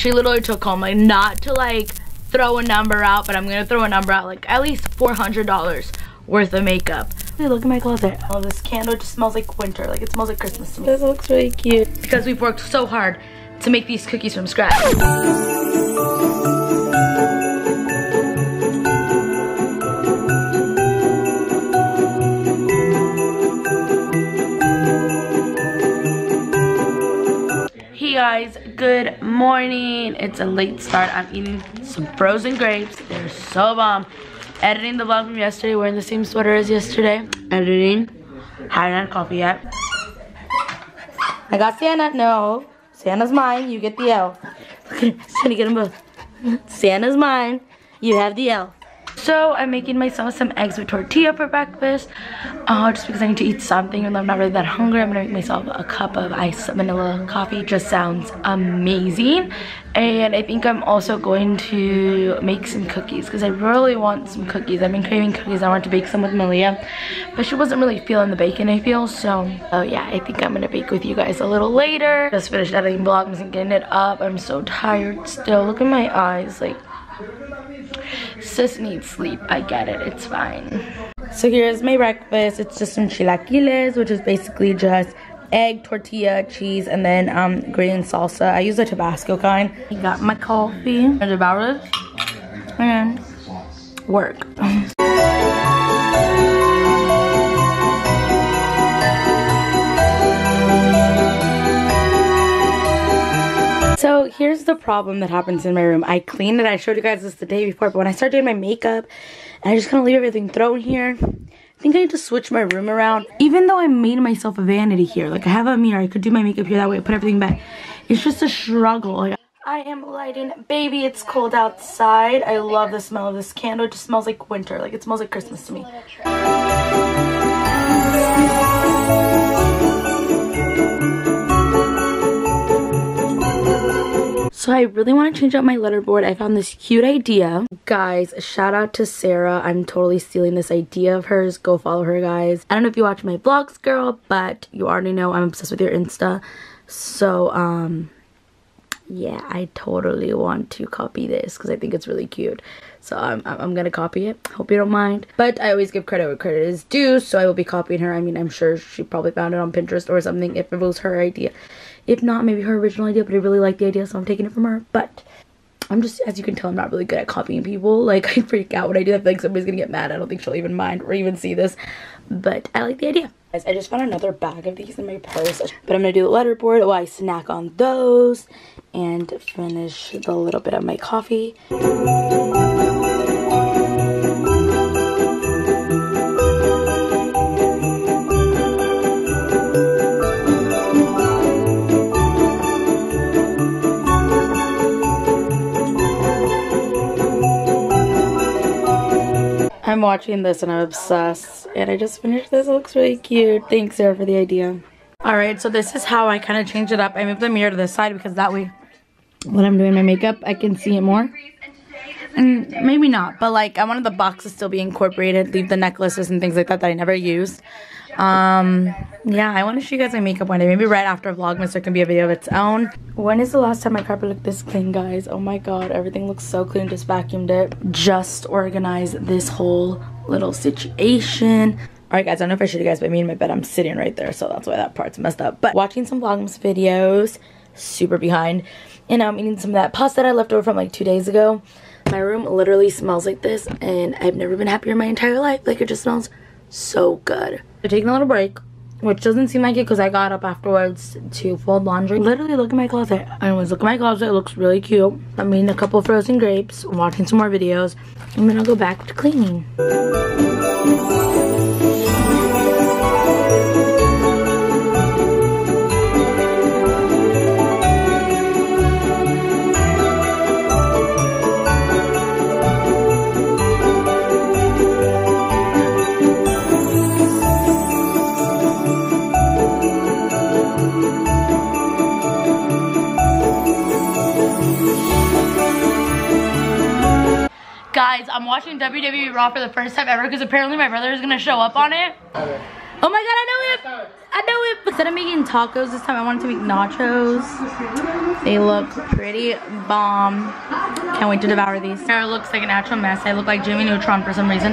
she literally took home, like, not to like throw a number out, but I'm gonna throw a number out, like at least $400 worth of makeup. Hey, look at my closet. Oh, this candle just smells like winter. Like, it smells like Christmas to me. This looks really cute. Because we've worked so hard to make these cookies from scratch. Hey guys, good morning. It's a late start. I'm eating some frozen grapes. They're so bomb. Editing the vlog from yesterday, wearing the same sweater as yesterday. Editing. Haven't had coffee yet. I got Santa. No. Santa's mine. You get the elf. Look at him. He's trying to get them both. Santa's mine. You have the elf. So I'm making myself some eggs with tortilla for breakfast. Just because I need to eat something and I'm not really that hungry. I'm gonna make myself a cup of iced vanilla coffee. Just sounds amazing. And I think I'm also going to make some cookies because I really want some cookies. I've been craving cookies. I want to bake some with Malia, but she wasn't really feeling the bacon, I feel. So yeah, I think I'm gonna bake with you guys a little later. Just finished editing Vlogmas and getting it up. I'm so tired still. Look at my eyes, like, sis needs sleep. I get it, it's fine. So here's my breakfast. It's just some chilaquiles, which is basically just egg, tortilla, cheese, and then green salsa. I use the Tabasco kind. I got my coffee and about it and work. So here's the problem that happens in my room. I cleaned it. I showed you guys this the day before, but when I start doing my makeup and I just kind of leave everything thrown here, I think I need to switch my room around. Even though I made myself a vanity here, like I have a mirror, I could do my makeup here, that way I put everything back. It's just a struggle. Like, I am lighting. Baby, it's cold outside. I love the smell of this candle. It just smells like winter. Like, it smells like Christmas to me. So I really want to change out my letterboard. I found this cute idea. Guys, shout out to Sarah. I'm totally stealing this idea of hers. Go follow her, guys. I don't know if you watch my vlogs, girl, but you already know I'm obsessed with your Insta. So, yeah, I totally want to copy this because I think it's really cute. So I'm gonna copy it. Hope you don't mind. But I always give credit where credit is due, so I will be copying her. I mean, I'm sure she probably found it on Pinterest or something if it was her idea. If not, maybe her original idea, but I really like the idea, so I'm taking it from her. But I'm just, as you can tell, I'm not really good at copying people. Like, I freak out when I do that. I feel like somebody's gonna get mad. I don't think she'll even mind or even see this. But I like the idea. Guys, I just found another bag of these in my purse. But I'm gonna do the letterboard while I snack on those and finish the little bit of my coffee. I'm watching this and I'm obsessed, and I just finished this. It looks really cute. Thanks, Sarah, for the idea. Alright, so this is how I kind of changed it up. I moved the mirror to the side because that way when I'm doing my makeup I can see it more. And maybe not, but like I wanted the boxes still be incorporated, leave the necklaces and things like that that I never used. Yeah, I want to show you guys my makeup one day. Maybe right after Vlogmas there can be a video of its own. When is the last time my carpet looked this clean, guys? Oh my god, everything looks so clean. Just vacuumed it. Just organized this whole little situation. Alright guys, I don't know if I showed you guys, but me in my bed, I'm sitting right there, so that's why that part's messed up. But watching some Vlogmas videos, super behind. And now I'm eating some of that pasta that I left over from like 2 days ago. My room literally smells like this, and I've never been happier in my entire life. Like, it just smells so good. We're taking a little break, which doesn't seem like it because I got up afterwards to fold laundry. Literally, look at my closet. Anyways, look at my closet. It looks really cute. I'm eating a couple of frozen grapes, watching some more videos, and then I'll go back to cleaning. Guys, I'm watching WWE Raw for the first time ever because apparently my brother is going to show up on it. Oh my god, I know him! I know it. Instead of making tacos this time, I wanted to make nachos. They look pretty bomb. Can't wait to devour these. Hair looks like an actual mess. I look like Jimmy Neutron for some reason.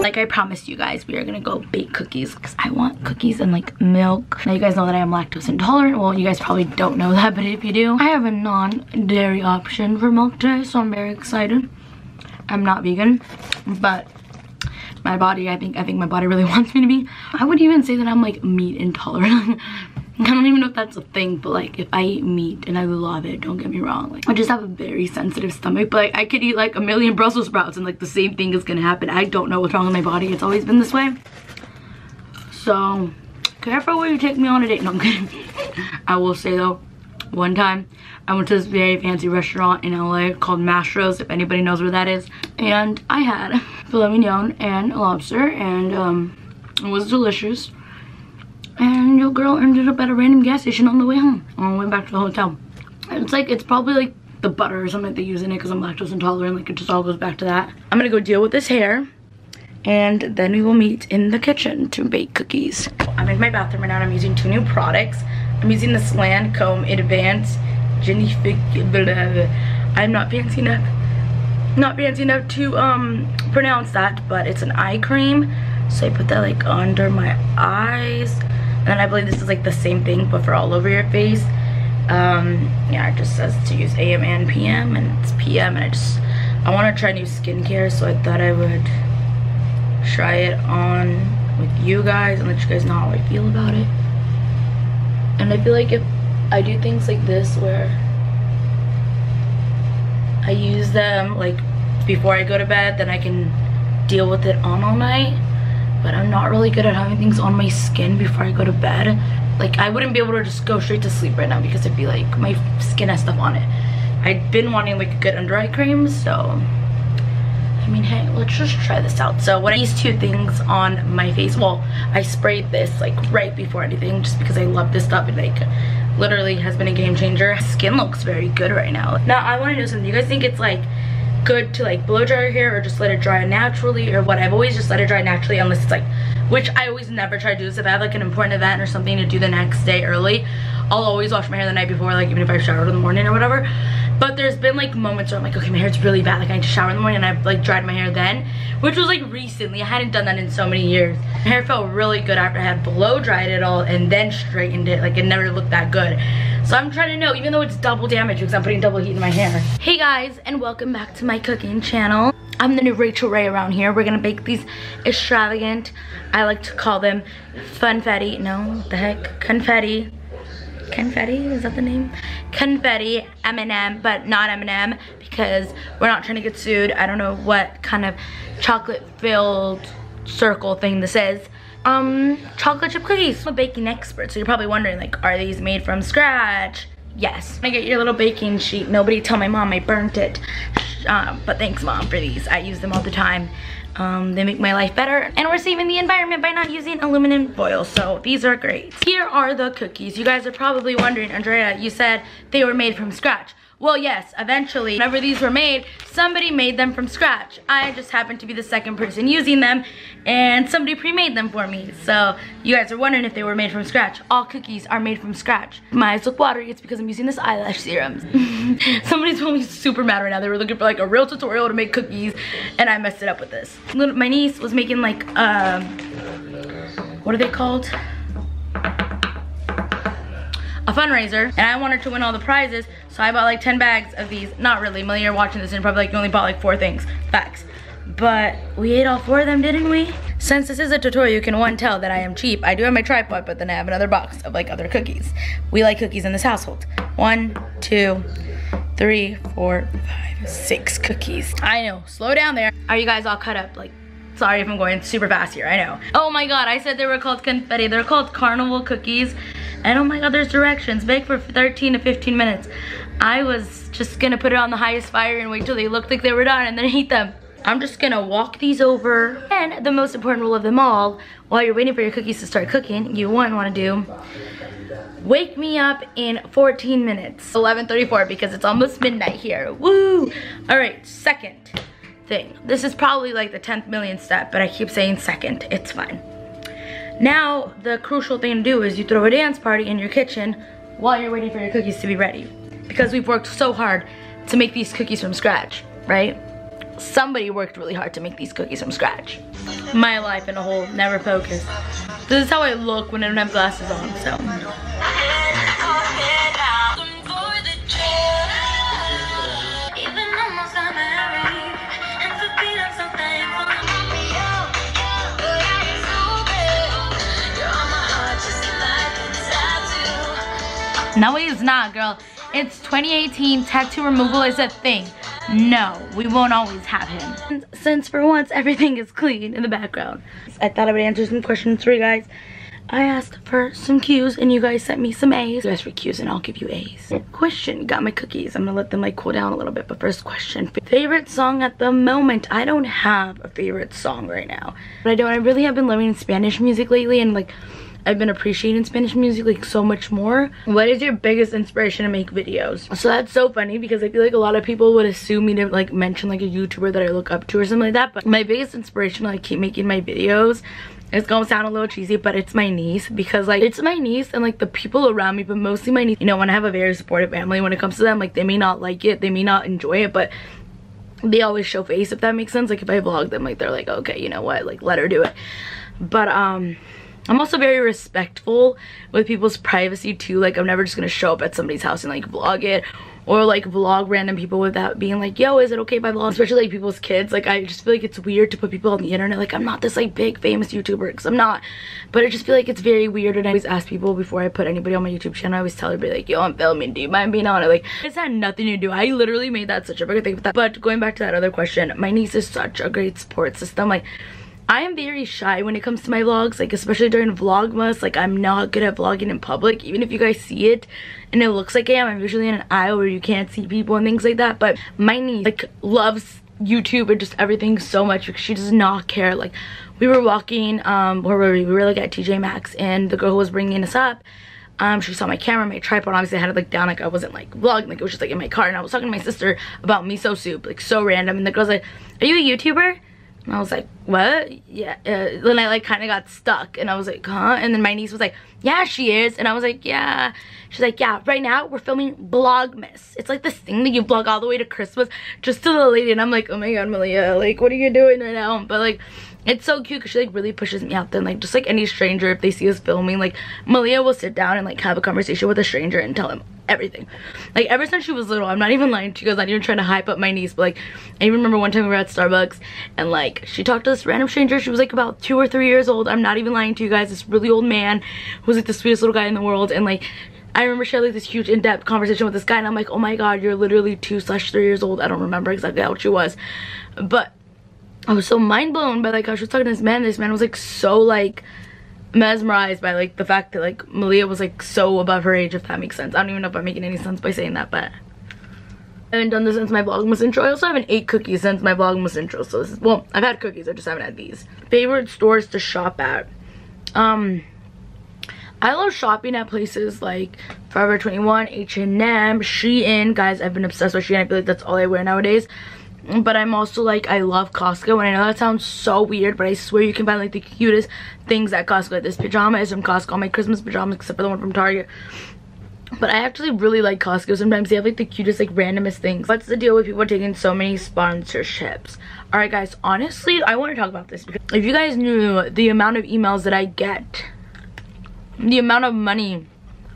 Like I promised you guys, we are gonna go bake cookies because I want cookies and like milk. Now you guys know that I am lactose intolerant. Well, you guys probably don't know that, but if you do, I have a non-dairy option for milk today, so I'm very excited. I'm not vegan, but my body, I think my body really wants me to be. I would even say that I'm like meat intolerant. I don't even know if that's a thing, but like if I eat meat and I love it, don't get me wrong, like I just have a very sensitive stomach, but like I could eat like a million Brussels sprouts and like the same thing is gonna happen. I don't know what's wrong with my body. It's always been this way. So careful where you take me on a date. No, I'm kidding. I will say though, one time I went to this very fancy restaurant in LA called Mastro's, if anybody knows where that is, and I had filet mignon and lobster, and it was delicious. And your girl ended up at a random gas station on the way home. On the way back to the hotel. It's like, it's probably like the butter or something they use in it because I'm lactose intolerant. Like it just all goes back to that. I'm gonna go deal with this hair. And then we will meet in the kitchen to bake cookies. I'm in my bathroom right now and I'm using 2 new products. I'm using this Lancome Advanced Genific. I'm not fancy enough. Not fancy enough to pronounce that, but it's an eye cream. So I put that like under my eyes. And I believe this is like the same thing but for all over your face. Yeah, it just says to use AM and PM, and it's PM, and I want to try new skincare, so I thought I would try it on with you guys and let you guys know how I feel about it. And I feel like if I do things like this where I use them like before I go to bed, then I can deal with it on all night. But I'm not really good at having things on my skin before I go to bed. Like I wouldn't be able to just go straight to sleep right now because I feel like my skin has stuff on it. I've been wanting like a good under eye cream, so I mean, hey, let's just try this out. So what are these 2 things on my face? Well, I sprayed this like right before anything just because I love this stuff. It like literally has been a game changer. Skin looks very good right now. Now I want to know something. You guys think it's like good to like blow dry your hair or just let it dry naturally or what? I've always just let it dry naturally, unless it's like, which I always never try to do this. If I have like an important event or something to do the next day early, I'll always wash my hair the night before, like even if I showered in the morning or whatever. But there's been like moments where I'm like, okay, my hair's really bad, like I need to shower in the morning, and I've like dried my hair then, which was like recently. I hadn't done that in so many years. My hair felt really good after I had blow dried it all and then straightened it. Like it never looked that good. So I'm trying to know, even though it's double damage because I'm putting double heat in my hair. Hey guys, and welcome back to my cooking channel. I'm the new Rachel Ray around here. We're gonna bake these extravagant, I like to call them funfetti, no, what the heck, confetti, is that the name? Confetti M&M, but not M&M because we're not trying to get sued. I don't know what kind of chocolate filled circle thing this is. Chocolate chip cookies. I'm a baking expert, so you're probably wondering, like, are these made from scratch? Yes. I get your little baking sheet. Nobody tell my mom I burnt it. But thanks, Mom, for these. I use them all the time. They make my life better, and we're saving the environment by not using aluminum foil, so these are great. Here are the cookies. You guys are probably wondering, Andrea, you said they were made from scratch. Well, yes, eventually, whenever these were made, somebody made them from scratch. I just happened to be the second person using them, and somebody pre-made them for me. So, you guys are wondering if they were made from scratch. All cookies are made from scratch. My eyes look watery, it's because I'm using this eyelash serum. Somebody's probably super mad right now. They were looking for like a real tutorial to make cookies, and I messed it up with this. My niece was making like, what are they called? A fundraiser, and I wanted to win all the prizes, so I bought like 10 bags of these. Not really, Millie, you're watching this and probably like you only bought like 4 things, facts. But we ate all 4 of them, didn't we? Since this is a tutorial, you can one tell that I am cheap. I do have my tripod, but then I have another box of like other cookies. We like cookies in this household. 1, 2, 3, 4, 5, 6 cookies. I know, slow down there. Are you guys all cut up? Like, sorry if I'm going super fast here, I know. Oh my god, I said they were called confetti. They're called carnival cookies. And oh my god, there's directions. Bake for 13 to 15 minutes. I was just gonna put it on the highest fire and wait till they looked like they were done and then heat them. I'm just gonna walk these over. And the most important rule of them all, while you're waiting for your cookies to start cooking, you wanna do, wake me up in 14 minutes. 11:34 because it's almost midnight here. Woo! All right, second thing. This is probably like the 10th millionth step, but I keep saying second. It's fine. Now, the crucial thing to do is you throw a dance party in your kitchen while you're waiting for your cookies to be ready. Because we've worked so hard to make these cookies from scratch, right? Somebody worked really hard to make these cookies from scratch. My life in a whole, never focused. This is how I look when I don't have glasses on, so. No, it's not, girl. It's 2018, tattoo removal is a thing. No, we won't always have him. Since for once everything is clean in the background. I thought I would answer some questions for you guys. I asked for some Q's and you guys sent me some A's. You guys for Q's and I'll give you A's. Question, got my cookies. I'm gonna let them like cool down a little bit, but first question. Favorite song at the moment? I don't have a favorite song right now. But I really have been learning Spanish music lately and like I've been appreciating Spanish music like so much more. What is your biggest inspiration to make videos? So that's so funny because I feel like a lot of people would assume me to like mention like a YouTuber that I look up to or something like that. But my biggest inspiration to like keep making my videos, it's gonna sound a little cheesy, but it's my niece. Because like it's my niece and like the people around me, but mostly my niece. You know, when I have a very supportive family, when it comes to them, like they may not like it, they may not enjoy it, but they always show face, if that makes sense. Like if I vlog them, like they're like, okay, you know what, like let her do it. But I'm also very respectful with people's privacy too. Like I'm never just gonna show up at somebody's house and like vlog it or like vlog random people without being like, yo, is it okay if I vlog? Especially like people's kids. Like I just feel like it's weird to put people on the internet. Like I'm not this like big famous YouTuber because I'm not, but I just feel like it's very weird. And I always ask people before I put anybody on my YouTube channel, I always tell everybody like, yo, I'm filming, do you mind being on it? Like it's had nothing to do. I literally made that such a big thing with that. But going back to that other question, my niece is such a great support system. Like I am very shy when it comes to my vlogs, like especially during Vlogmas. Like I'm not good at vlogging in public. Even if you guys see it and it looks like I am, I'm usually in an aisle where you can't see people and things like that. But my niece like loves YouTube and just everything so much because she does not care. Like we were walking, where were we? We were like at TJ Maxx and the girl who was bringing us up, she saw my camera, my tripod. Obviously I had it like down, like I wasn't like vlogging, like it was just like in my car. And I was talking to my sister about miso soup, like so random. And the girl's like, are you a YouTuber? And I was like, what? Yeah. Then I like kind of got stuck and I was like, huh? And then my niece was like, yeah, she is. And I was like, yeah. She's like, yeah, right now we're filming Vlogmas. It's like this thing that you vlog all the way to Christmas just to the lady. And I'm like, oh my God, Malia, like, what are you doing right now? But like, it's so cute because she like really pushes me out there. And like, just like any stranger, if they see us filming, like Malia will sit down and like have a conversation with a stranger and tell him everything. Like ever since she was little, I'm not even lying to you guys, not even trying to hype up my niece, but like I even remember one time we were at Starbucks and like she talked to this random stranger. She was like about 2 or 3 years old. I'm not even lying to you guys. This really old man who was like the sweetest little guy in the world. And like I remember she had like this huge in-depth conversation with this guy and I'm like, oh my God, you're literally 2/3 years old. I don't remember exactly how old she was, but I was so mind blown by like how she was talking to this man. This man was like so like mesmerized by like the fact that like Malia was like so above her age, if that makes sense. I don't even know if I'm making any sense by saying that, but I haven't done this since my Vlogmas intro. I also haven't ate cookies since my Vlogmas intro, so this is, well, I've had cookies, I just haven't had these. Favorite stores to shop at? I love shopping at places like Forever 21, H&M, Shein. Guys, I've been obsessed with Shein. I feel like that's all I wear nowadays. But I'm also like, I love Costco, and I know that sounds so weird, but I swear you can find like the cutest things at Costco. Like this pajama is from Costco, my Christmas pajamas, except for the one from Target. But I actually really like Costco. Sometimes they have like the cutest, like randomest things. What's the deal with people taking so many sponsorships? Alright guys, honestly, I want to talk about this because if you guys knew the amount of emails that I get, the amount of money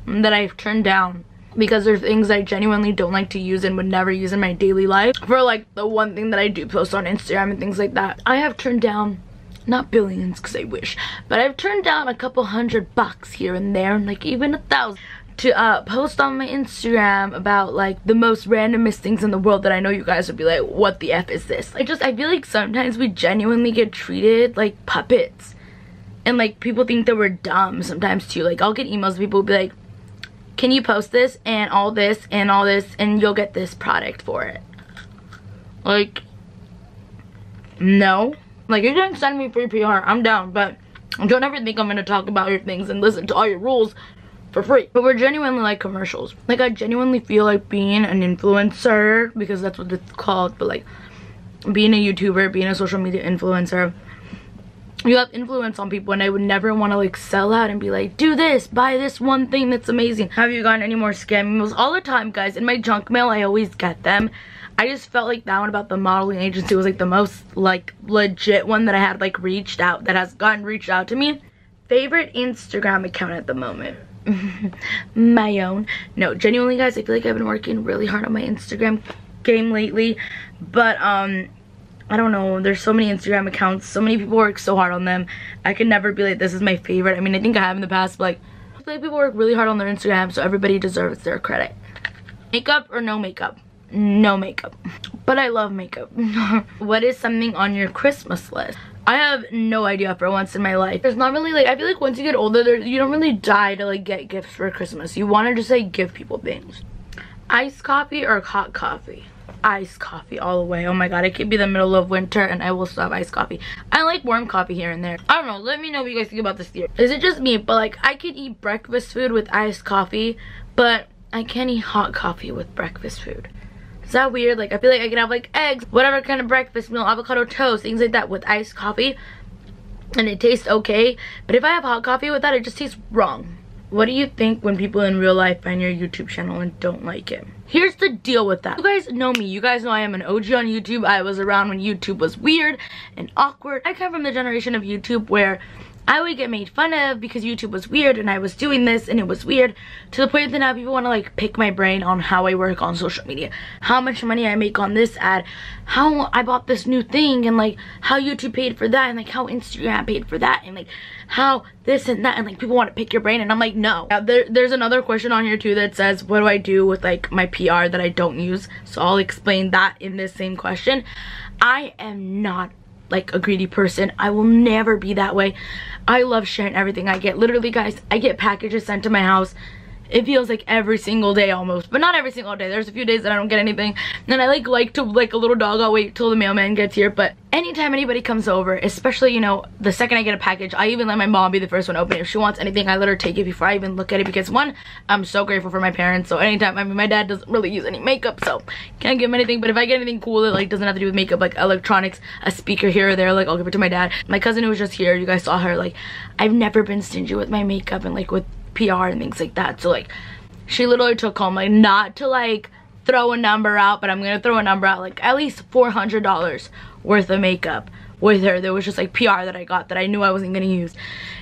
that I've turned down because there's things I genuinely don't like to use and would never use in my daily life for like the one thing that I do post on Instagram and things like that. I have turned down, not billions because I wish, but I've turned down a couple $100 here and there, and like even 1,000 to post on my Instagram about like the most randomest things in the world that I know you guys would be like, what the F is this? I feel like sometimes we genuinely get treated like puppets, and like people think that we're dumb sometimes too. Like I'll get emails of people who be like, can you post this and all this and you'll get this product for it? Like, no. Like, you're gonna send me free PR, I'm down, but don't ever think I'm gonna talk about your things and listen to all your rules for free. But we're genuinely like commercials. Like, I genuinely feel like being an influencer, because that's what it's called, but like being a YouTuber, being a social media influencer, you have influence on people, and I would never want to like sell out and be like, do this, buy this one thing that's amazing. Have you gotten any more scam emails? All the time, guys. In my junk mail, I always get them. I just felt like that one about the modeling agency was like the most like legit one that I had like reached out, that has gotten reached out to me. Favorite Instagram account at the moment? My own. No, genuinely, guys, I feel like I've been working really hard on my Instagram game lately, but I don't know, there's so many Instagram accounts, so many people work so hard on them. I could never be like, this is my favorite. I mean, I think I have in the past, but like, I feel like people work really hard on their Instagram, so everybody deserves their credit. Makeup or no makeup? No makeup, but I love makeup. What is something on your Christmas list? I have no idea for once in my life. There's not really like, I feel like once you get older, you don't really die to like get gifts for Christmas. You want to just like give people things. Iced coffee or hot coffee? Iced coffee all the way. Oh my god, it could be the middle of winter and I will still have iced coffee. I like warm coffee here and there. I don't know, let me know what you guys think about this theory. Is it just me? But like, I could eat breakfast food with iced coffee, but I can't eat hot coffee with breakfast food. Is that weird? Like, I feel like I can have like eggs, whatever kind of breakfast meal, avocado toast, things like that with iced coffee, and it tastes okay. But if I have hot coffee with that, it just tastes wrong. What do you think when people in real life find your YouTube channel and don't like it? Here's the deal with that. You guys know me. You guys know I am an OG on YouTube. I was around when YouTube was weird and awkward. I come from the generation of YouTube where I would get made fun of because YouTube was weird and I was doing this and it was weird, to the point that now people want to like pick my brain on how I work on social media, how much money I make on this ad, how I bought this new thing, and like how YouTube paid for that, and like how Instagram paid for that, and like how this and that, and like people want to pick your brain, and I'm like, no. Now, there's another question on here too that says, what do I do with like my PR that I don't use? So I'll explain that in this same question. I am not like a greedy person. I will never be that way. I love sharing everything I get. Literally, guys, I get packages sent to my house. It feels like every single day almost, but not every single day. There's a few days that I don't get anything, and I like to like a little dog, I'll wait till the mailman gets here. But anytime anybody comes over, especially, you know, the second I get a package, I even let my mom be the first one to open it. If she wants anything, I let her take it before I even look at it, because one, I'm so grateful for my parents. So anytime, I mean, my dad doesn't really use any makeup, so can't give him anything. But if I get anything cool that like doesn't have to do with makeup, like electronics, a speaker here or there, like I'll give it to my dad. My cousin who was just here, you guys saw her, like I've never been stingy with my makeup and like with PR and things like that. So like, she literally took home, like, not to like throw a number out, but I'm gonna throw a number out, like at least $400 worth of makeup with her. There was just like PR that I got that I knew I wasn't gonna use,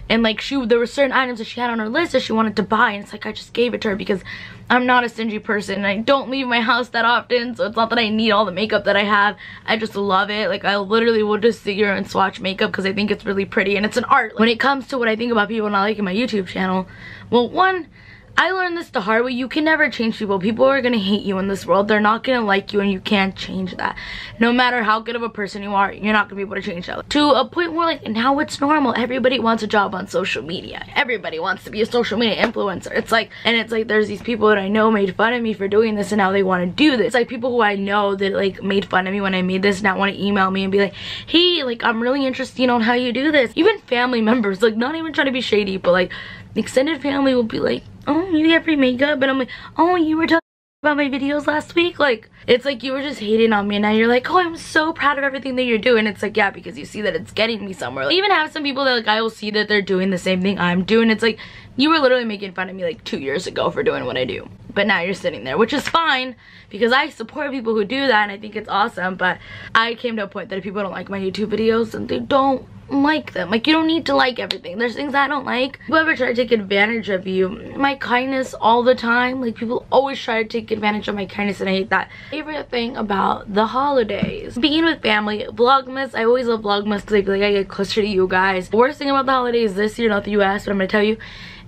and like there were certain items that she had on her list that she wanted to buy, and it's like I just gave it to her because I'm not a stingy person and I don't leave my house that often, so it's not that I need all the makeup that I have. I just love it. Like, I literally will just sit here and swatch makeup because I think it's really pretty and it's an art. When it comes to what I think about people not liking my YouTube channel, well, one, I learned this the hard way. You can never change people. People are gonna hate you in this world. They're not gonna like you, and you can't change that. No matter how good of a person you are, you're not gonna be able to change that. To a point where like now it's normal. Everybody wants a job on social media. Everybody wants to be a social media influencer. It's like, and it's like there's these people that I know made fun of me for doing this, and now they want to do this. It's like people who I know that like made fun of me when I made this now want to email me and be like, hey, like I'm really interested on how you do this. Even family members, like not even trying to be shady, but like extended family will be like, oh, you get free makeup, and I'm like, oh, you were talking about my videos last week. Like, it's like you were just hating on me, and now you're like, oh, I'm so proud of everything that you're doing. It's like, yeah, because you see that it's getting me somewhere. Like, I even have some people that like I will see that they're doing the same thing I'm doing. It's like, you were literally making fun of me like 2 years ago for doing what I do, but now you're sitting there, which is fine because I support people who do that and I think it's awesome. But I came to a point that if people don't like my YouTube videos, then they don't like them. Like, you don't need to like everything. There's things I don't like. Whoever try to take advantage of you, my kindness all the time, like people always try to take advantage of my kindness, and I hate that. Favorite thing about the holidays, being with family. Vlogmas, I always love Vlogmas because I feel like I get closer to you guys. The worst thing about the holidays this year, not the US, but I'm gonna tell you,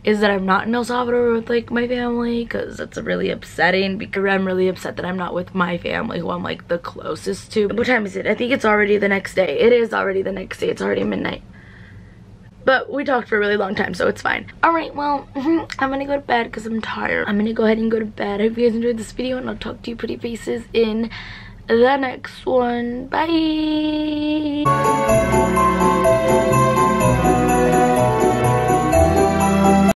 is that I'm not in El Salvador with like my family, because that's really upsetting, because I'm really upset that I'm not with my family who I'm like the closest to. What time is it? I think it's already the next day. It is already the next day. It's already midnight. But we talked for a really long time, so it's fine. Alright, well, I'm gonna go to bed because I'm tired. I'm gonna go ahead and go to bed. I hope you guys enjoyed this video, and I'll talk to you pretty faces in the next one. Bye.